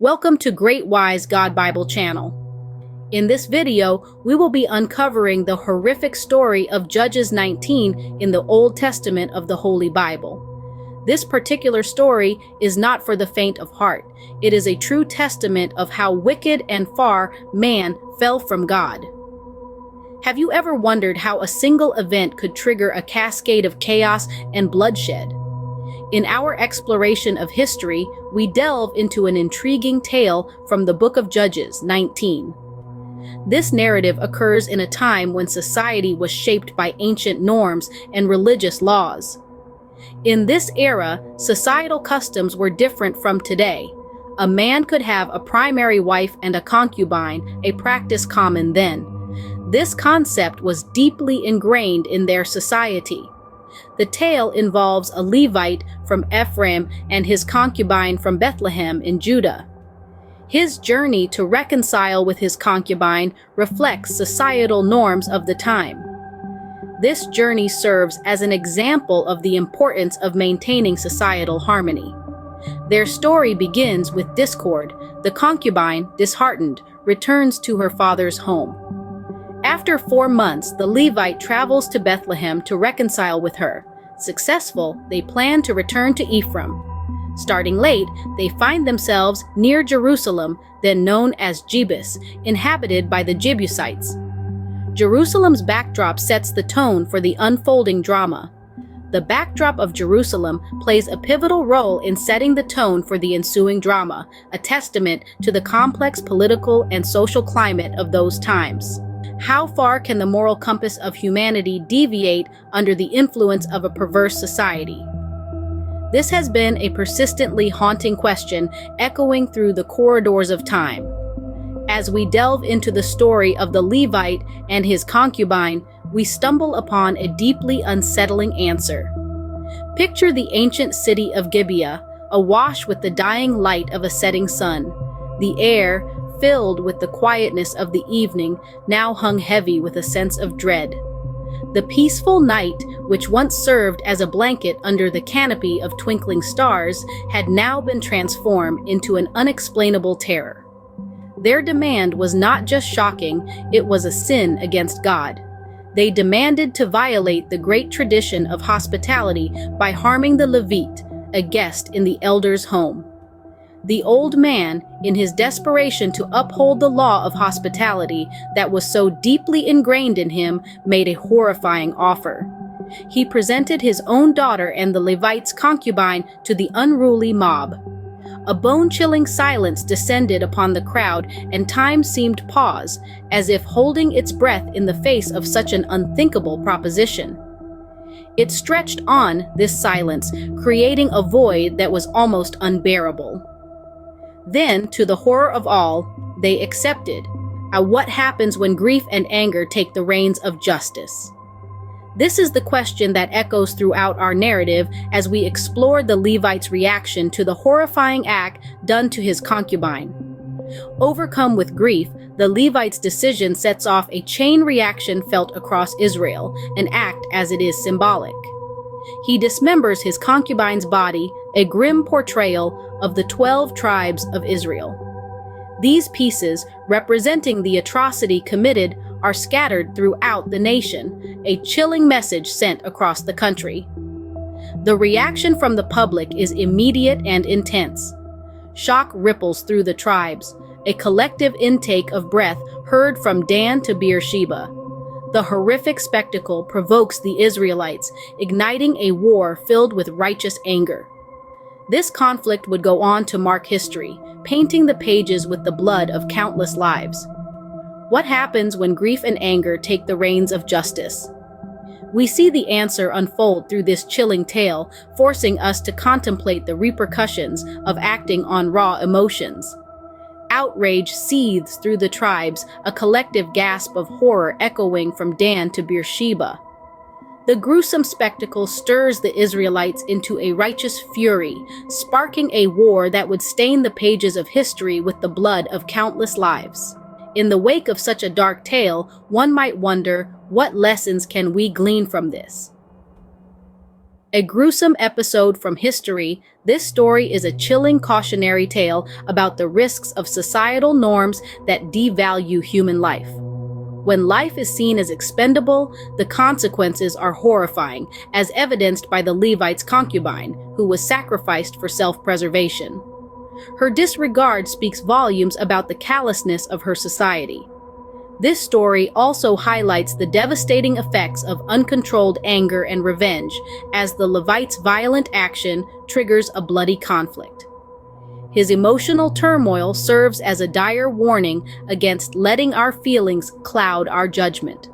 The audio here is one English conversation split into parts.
Welcome to Great Wise God Bible channel. In this video, we will be uncovering the horrific story of Judges 19 in the Old Testament of the Holy Bible. This particular story is not for the faint of heart. It is a true testament of how wicked and far man fell from God. Have you ever wondered how a single event could trigger a cascade of chaos and bloodshed? In our exploration of history, we delve into an intriguing tale from the book of Judges 19. This narrative occurs in a time when society was shaped by ancient norms and religious laws. In this era, societal customs were different from today. A man could have a primary wife and a concubine, a practice common then. This concept was deeply ingrained in their society. The tale involves a Levite from Ephraim and his concubine from Bethlehem in Judah. His journey to reconcile with his concubine reflects societal norms of the time. This journey serves as an example of the importance of maintaining societal harmony. Their story begins with discord. The concubine, disheartened, returns to her father's home. After 4 months, the Levite travels to Bethlehem to reconcile with her. Successful, they plan to return to Ephraim. Starting late, they find themselves near Jerusalem, then known as Jebus, inhabited by the Jebusites. Jerusalem's backdrop sets the tone for the unfolding drama. The backdrop of Jerusalem plays a pivotal role in setting the tone for the ensuing drama, a testament to the complex political and social climate of those times. How far can the moral compass of humanity deviate under the influence of a perverse society? This has been a persistently haunting question, echoing through the corridors of time. As we delve into the story of the Levite and his concubine, we stumble upon a deeply unsettling answer. Picture the ancient city of Gibeah, awash with the dying light of a setting sun. The air, filled with the quietness of the evening, now hung heavy with a sense of dread. The peaceful night, which once served as a blanket under the canopy of twinkling stars, had now been transformed into an unexplainable terror. Their demand was not just shocking, it was a sin against God. They demanded to violate the great tradition of hospitality by harming the Levite, a guest in the elder's home. The old man, in his desperation to uphold the law of hospitality that was so deeply ingrained in him, made a horrifying offer. He presented his own daughter and the Levite's concubine to the unruly mob. A bone-chilling silence descended upon the crowd, and time seemed pause, as if holding its breath in the face of such an unthinkable proposition. It stretched on, this silence, creating a void that was almost unbearable. Then, to the horror of all, they accepted. What happens when grief and anger take the reins of justice? This is the question that echoes throughout our narrative as we explore the Levite's reaction to the horrifying act done to his concubine. Overcome with grief, the Levite's decision sets off a chain reaction felt across Israel, an act as it is symbolic. He dismembers his concubine's body, a grim portrayal of the 12 tribes of Israel. These pieces, representing the atrocity committed, are scattered throughout the nation, a chilling message sent across the country. The reaction from the public is immediate and intense. Shock ripples through the tribes, a collective intake of breath heard from Dan to Beersheba. The horrific spectacle provokes the Israelites, igniting a war filled with righteous anger. This conflict would go on to mark history, painting the pages with the blood of countless lives. What happens when grief and anger take the reins of justice? We see the answer unfold through this chilling tale, forcing us to contemplate the repercussions of acting on raw emotions. Outrage seethes through the tribes, a collective gasp of horror echoing from Dan to Beersheba. The gruesome spectacle stirs the Israelites into a righteous fury, sparking a war that would stain the pages of history with the blood of countless lives. In the wake of such a dark tale, one might wonder, what lessons can we glean from this? A gruesome episode from history, this story is a chilling cautionary tale about the risks of societal norms that devalue human life. When life is seen as expendable, the consequences are horrifying, as evidenced by the Levite's concubine, who was sacrificed for self-preservation. Her disregard speaks volumes about the callousness of her society. This story also highlights the devastating effects of uncontrolled anger and revenge, as the Levite's violent action triggers a bloody conflict. His emotional turmoil serves as a dire warning against letting our feelings cloud our judgment.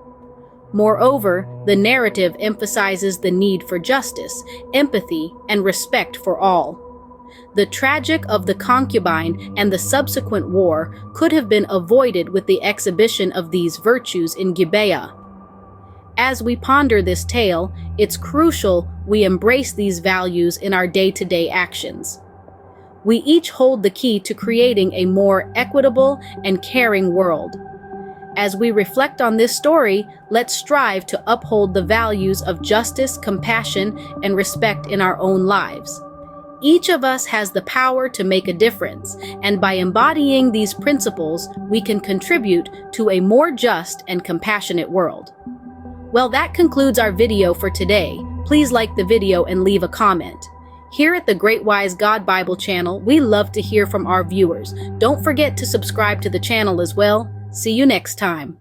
Moreover, the narrative emphasizes the need for justice, empathy, and respect for all. The tragic of the concubine and the subsequent war could have been avoided with the exhibition of these virtues in Gibeah. As we ponder this tale, it's crucial we embrace these values in our day-to-day actions. We each hold the key to creating a more equitable and caring world. As we reflect on this story, let's strive to uphold the values of justice, compassion, and respect in our own lives. Each of us has the power to make a difference, and by embodying these principles, we can contribute to a more just and compassionate world. Well, that concludes our video for today. Please like the video and leave a comment. Here at the Great Wise God Bible channel, we love to hear from our viewers. Don't forget to subscribe to the channel as well. See you next time.